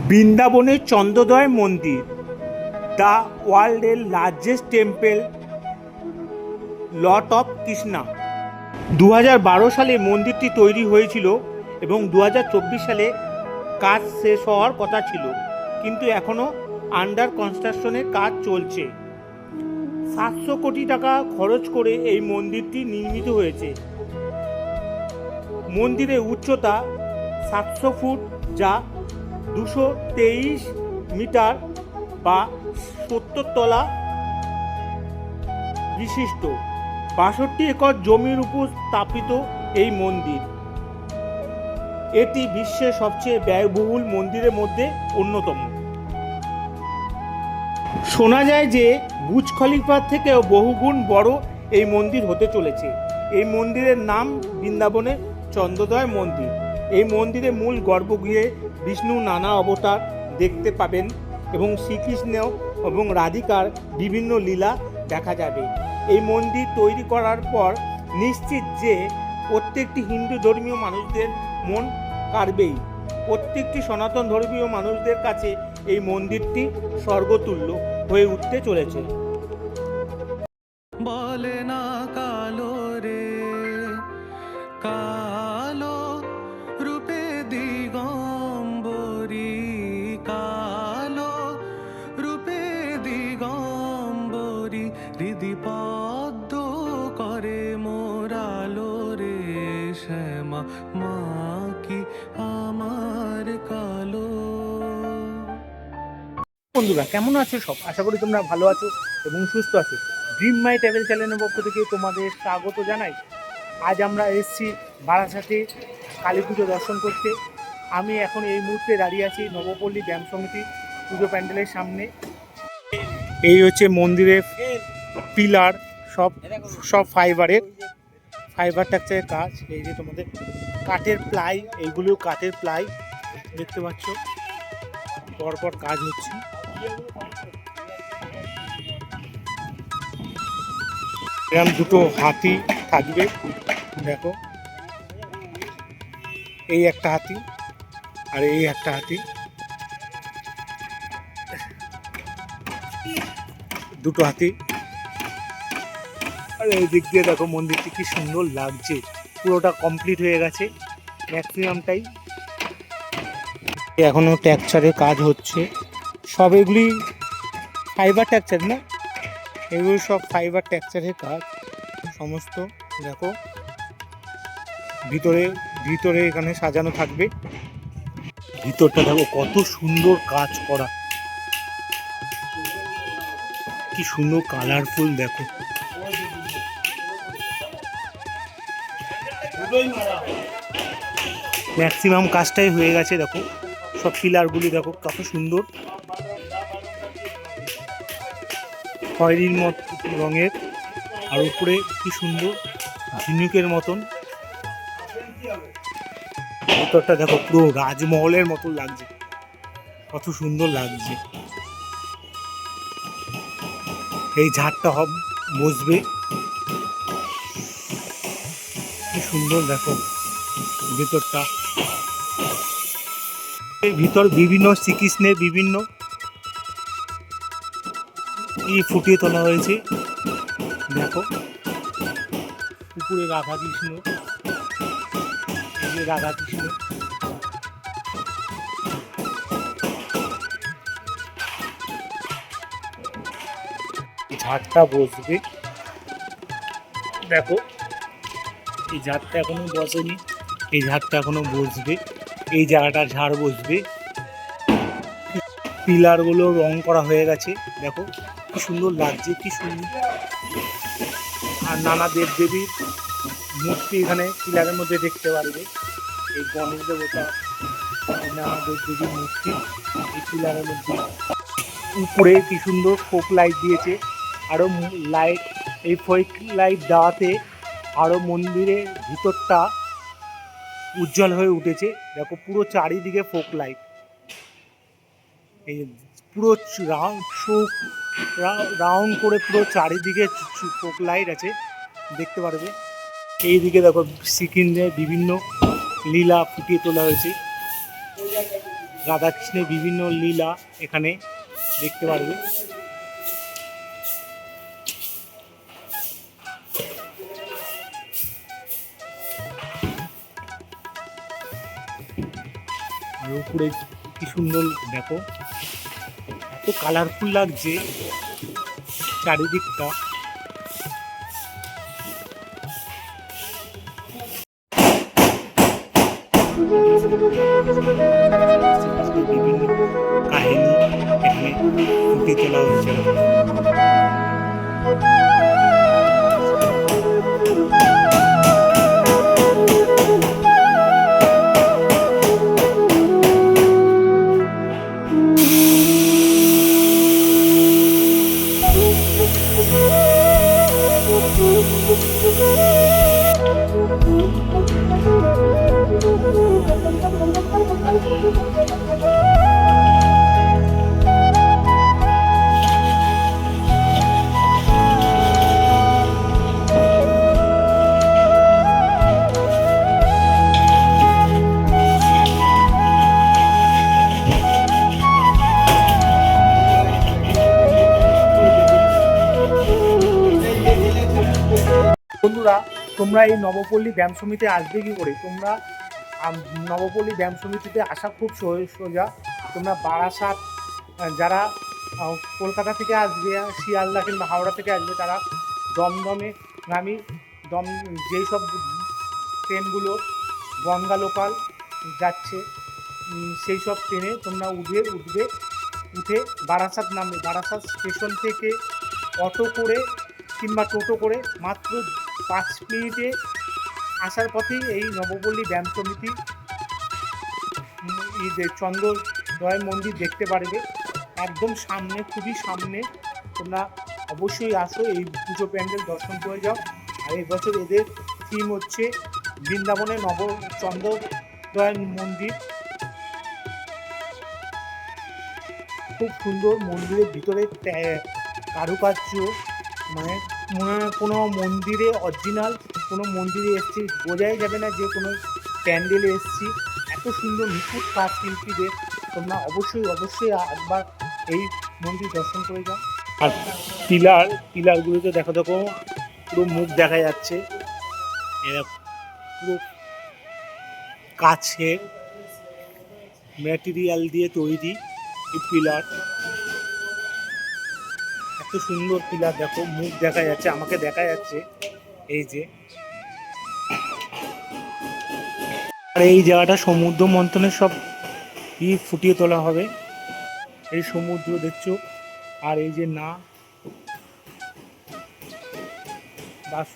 বৃন্দাবনের চন্দ্রোদয় মন্দির, দ্য ওয়ার্ল্ডের largest temple, Lord of Krishna. 2012 সালে মন্দিরটি তৈরি হয়েছিল এবং 2024 সালে কাজ শেষ হওয়ার কথা ছিল, কিন্তু এখনও আন্ডার কনস্ট্রাকশনের কাজ চলছে। 700 কোটি টাকা খরচ করে এই মন্দিরটি নির্মিত হয়েছে। মন্দিরের উচ্চতা 700 ফুট, যা 223 মিটার বা 70 তলা বিশিষ্ট। 62 একর জমির উপর স্থাপিত এই মন্দির। এটি বিশ্বের সবচেয়ে ব্যয়বহুল মন্দিরের মধ্যে অন্যতম। শোনা যায় যে বুর্জ খলিফার থেকেও বহুগুণ বড় এই মন্দির হতে চলেছে। এই মন্দিরের নাম বৃন্দাবনের চন্দ্রোদয় মন্দির। এই মন্দিরের মূল গর্ভগৃহে বিষ্ণু নানা অবতার দেখতে পাবেন এবং শ্রীকৃষ্ণ এবং রাধিকার বিভিন্ন লীলা দেখা যাবে। এই মন্দির তৈরি করার পর নিশ্চিত যে প্রত্যেকটি হিন্দু ধর্মীয় মানুষদের মন কাড়বেই। প্রত্যেকটি সনাতন ধর্মীয় মানুষদের কাছে এই মন্দিরটি স্বর্গতুল্য হয়ে উঠতে চলেছে। বলে না কালো রে কালো রূপে দিগম্বরী, কালো রূপে দিগম্বরী, হৃদি পদ্ম করে মোরালো রে শ্যামা, মা কি আমার কালো। বন্ধুরা, কেমন আছো সব? আশা করি তোমরা ভালো আছো এবং সুস্থ আছো। ড্রিম মাই ট্রাভেল চ্যানেলের পক্ষ থেকে তোমাদের স্বাগত জানাই। আজ আমরা এসেছি বারাসাতে কালী পুজো দর্শন করতে। আমি এখন এই মুহূর্তে দাঁড়িয়ে আছি নবপল্লী ব্যায়াম সমিতি পুজো প্যান্ডেলের সামনে। এই হচ্ছে মন্দিরের পিলার, সব ফাইবার টেক্সচারের কাজ। এই যে তোমাদের কাঠের প্লাই, এইগুলো কাঠের প্লাই দেখতে পাচ্ছ, পরপর কাজ হচ্ছে। এরকম দুটো হাতি থাকবে, দেখো, এই একটা হাতি আর এই একটা হাতি, দুটো হাতি। আর এই দিক দিয়ে দেখো মন্দিরটি কি সুন্দর লাগছে। পুরোটা কমপ্লিট হয়ে গেছে ম্যাক্সিমামটাই, এখনো টেক্সচারের কাজ হচ্ছে। সব এগুলি ফাইবার টেক্সচার না, এগুলো সব ফাইবার টেক্সচারের কাজ সমস্ত। দেখো ভিতরে এখানে সাজানো থাকবে। ভিতরটা দেখো কত সুন্দর কাজ করা, কি সুন্দর কালারফুল। দেখো ম্যাক্সিমাম কাজটাই হয়ে গেছে। দেখো সব পিলারগুলি দেখো কত সুন্দর খয়েরির মতো রঙের, আর উপরে কি সুন্দর ঝিনুকের মতন। ভিতরটা দেখো পুরো রাজমহলের মতো লাগছে, কত সুন্দর লাগছে। এই ঝাড়টা বসবে, কি সুন্দর দেখো ভিতরটা। এই ভিতর বিভিন্ন শ্রীকৃষ্ণের বিভিন্ন ফুটিয়ে তোলা হয়েছে। দেখো উপরে রাধাকৃষ্ণ, এই যে রাধাকৃষ্ণ, ঝাড়টা বসবে। দেখো এই ঝাড়টা এখনো বসেনি, এই ঝাড়টা এখনো বসবে। এই জায়গাটা ঝাড় বসবে। পিলারগুলো রং করা হয়ে গেছে, দেখো কি সুন্দর লাগছে, কি সুন্দর। আর নানা দেব দেবীর মূর্তি এখানে পিলারের মধ্যে দেখতে পারবে। এই গণেশ দেবতা, নানা দেব দেবীর মূর্তি এই পিলারের মধ্যে। উপরে কি সুন্দর ফোক লাইট দিয়েছে, আরও লাইট, এই ফোক লাইট দেওয়াতে আরও মন্দিরের ভিতরটা উজ্জ্বল হয়ে উঠেছে। দেখো পুরো চারিদিকে ফোক লাইট, এই পুরো রাউন্ড করে পুরো চারিদিকে ফোক লাইট আছে, দেখতে পারবে। এইদিকে দেখো শ্রীকৃষ্ণের বিভিন্ন লীলা ফুটিয়ে তোলা হয়েছে। রাধাকৃষ্ণের বিভিন্ন লীলা এখানে দেখতে পারবে। আর উপরে কি সুন্দর দেখো, এত কালারফুল লাগছে চারিদিকটা। বিভিন্ন কাহিনী এখানে ফুটিয়ে তোলা হয়েছে। বন্ধুরা, তোমরা এই নবপল্লী ব্যায়াম সমিতি আসবে কি করে? তোমরা নবপল্লী ব্যায়াম সমিতিতে আসা খুব সোজা। তোমরা বারাসাত, যারা কলকাতা থেকে আসবে, শিয়ালদা কিংবা হাওড়া থেকে আসবে, তারা দমদমে গামী যেই সব ট্রেনগুলো গঙ্গা লোকাল যাচ্ছে, সেই সব ট্রেনে তোমরা উঠে বারাসাত নামবে। বারাসাত স্টেশন থেকে অটো করে কিংবা টোটো করে মাত্র 5 মিনিটে আসার পথেই এই নবপল্লী ব্যায়াম সমিতি চন্দ্রদয় মন্দির দেখতে পারবে। একদম সামনে, খুবই সামনে। তোমরা অবশ্যই আসো, এই পুজো প্যান্ডেল দর্শন করে যাও। আর এই বছর এদের থিম হচ্ছে বৃন্দাবনে চন্দ্রদয় মন্দির। খুব সুন্দর মন্দিরের ভিতরে কারুকার্য, মানে মনে হয় কোনো মন্দিরে অরিজিনাল কোনো মন্দিরে এসেছি, বোঝাই যাবে না যে কোনো প্যান্ডেলে এসেছি। এত সুন্দর নিখুঁত কাজ শিল্পীদের। তোমরা অবশ্যই একবার এই মন্দির দর্শন করে যাও। আর পিলারগুলোতে দেখো পুরো মুখ দেখা যাচ্ছে। এরা পুরো কাছের ম্যাটেরিয়াল দিয়ে তৈরি এই পিলার। এত সুন্দর পিলার, দেখো মুখ দেখা যাচ্ছে, আমাকে দেখা যাচ্ছে। এই যে, আর এই জায়গাটা সমুদ্র মন্থনের সব ফুটিয়ে তোলা হবে। এই সমুদ্র দেখছো, আর এই যে না বাস,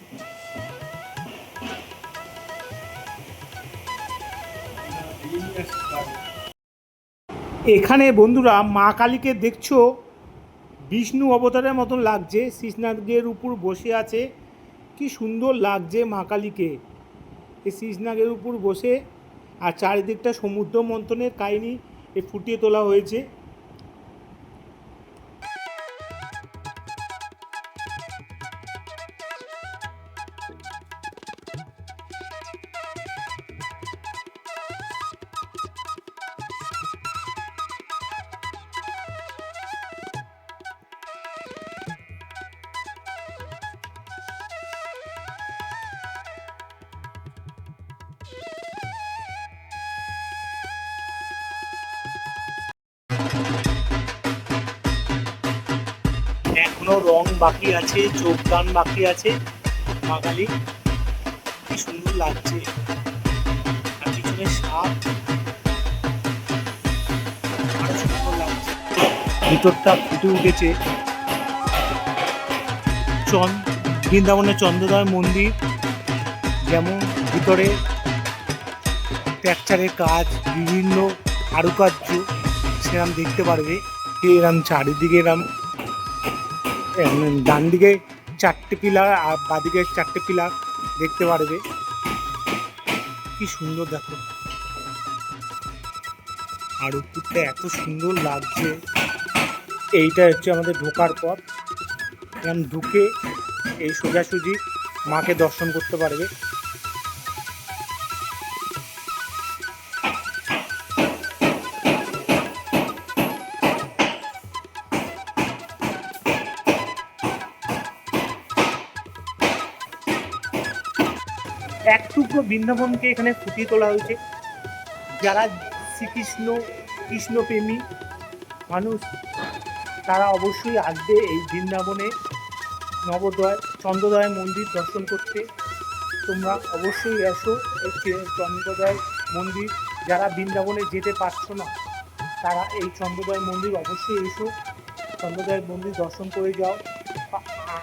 এখানে বন্ধুরা মা কালীকে দেখছো বিষ্ণু অবতারের মতন লাগছে, শীষনাগের উপর বসে আছে। কি সুন্দর লাগছে মা কালীকে এই শীষনাগের উপর বসে। আর চারিদিকটা সমুদ্র মন্থনের কাহিনী ফুটিয়ে তোলা হয়েছে। এখনো রং বাকি আছে, যোগদান বাকি আছে। মা কালী কি সুন্দর লাগছে। আর পিছনে সাপ, আরো সুন্দর লাগছে। ভিতরটা ফুটে উঠেছে। বৃন্দাবনের চন্দ্রদয় মন্দির যেমন ভিতরে টেক্সচারের কাজ, বিভিন্ন কারুকার্য সেরকম দেখতে পারবে। এরম চারিদিকে এরম ডান দিকে 4টে পিলার আর বাদিকে 4টে পিলার দেখতে পারবে। কি সুন্দর দেখো, আর উপরটা এত সুন্দর লাগছে। এইটা হচ্ছে আমাদের ঢোকার পথ। এরকম ঢুকে এই সোজাসুজি মাকে দর্শন করতে পারবে। এক টুকরো বৃন্দাবনকে এখানে ফুটিয়ে তোলা হয়েছে। যারা কৃষ্ণপ্রেমী মানুষ তারা অবশ্যই আসবে এই বৃন্দাবনে নবোদয় চন্দ্রোদয় মন্দির দর্শন করতে। তোমরা অবশ্যই এসো এই চন্দ্রোদয় মন্দির। যারা বৃন্দাবনে যেতে পারছো না তারা এই চন্দ্রোদয় মন্দির অবশ্যই এসো, চন্দ্রোদয় মন্দির দর্শন করে যাও।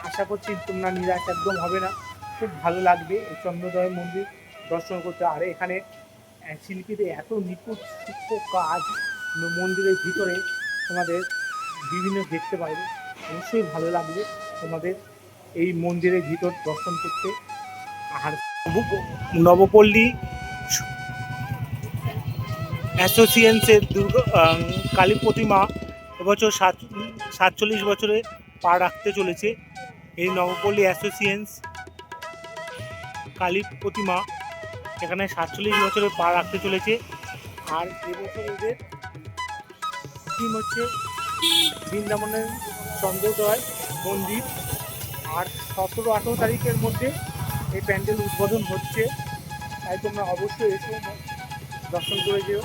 আশা করছি তোমরা নিরাশ একদম হবে না, খুব ভালো লাগবে এই চন্দ্রোদয় মন্দির দর্শন করতে। আর এখানে শিল্পীদের এত নিখুঁত সূক্ষ্ম কাজ মন্দিরের ভিতরে তোমাদের বিভিন্ন দেখতে পারবে, অবশ্যই ভালো লাগবে তোমাদের এই মন্দিরের ভিতর দর্শন করতে। আর নবপল্লী অ্যাসোসিয়েশনের কালী প্রতিমা এবছর 47 বছরে পা রাখতে চলেছে। এই নবপল্লী অ্যাসোসিয়েশন কালী প্রতিমা এখানে 47 বছরে পা রাখতে চলেছে। আর এবছর এদের থিম হচ্ছে বৃন্দাবনের চন্দ্রোদয় মন্দির। আর 17-18 তারিখের মধ্যে এই প্যান্ডেল উদ্বোধন হচ্ছে, তাই তোমরা অবশ্যই এসে দর্শন করে যেও।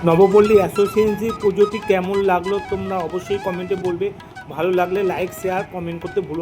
নবপল্লী অ্যাসোসিয়েশন পুজোটি কেমন লাগলো তোমরা অবশ্যই কমেন্টে বলবে। ভালো লাগলে লাইক শেয়ার কমেন্ট করতে ভুলো না।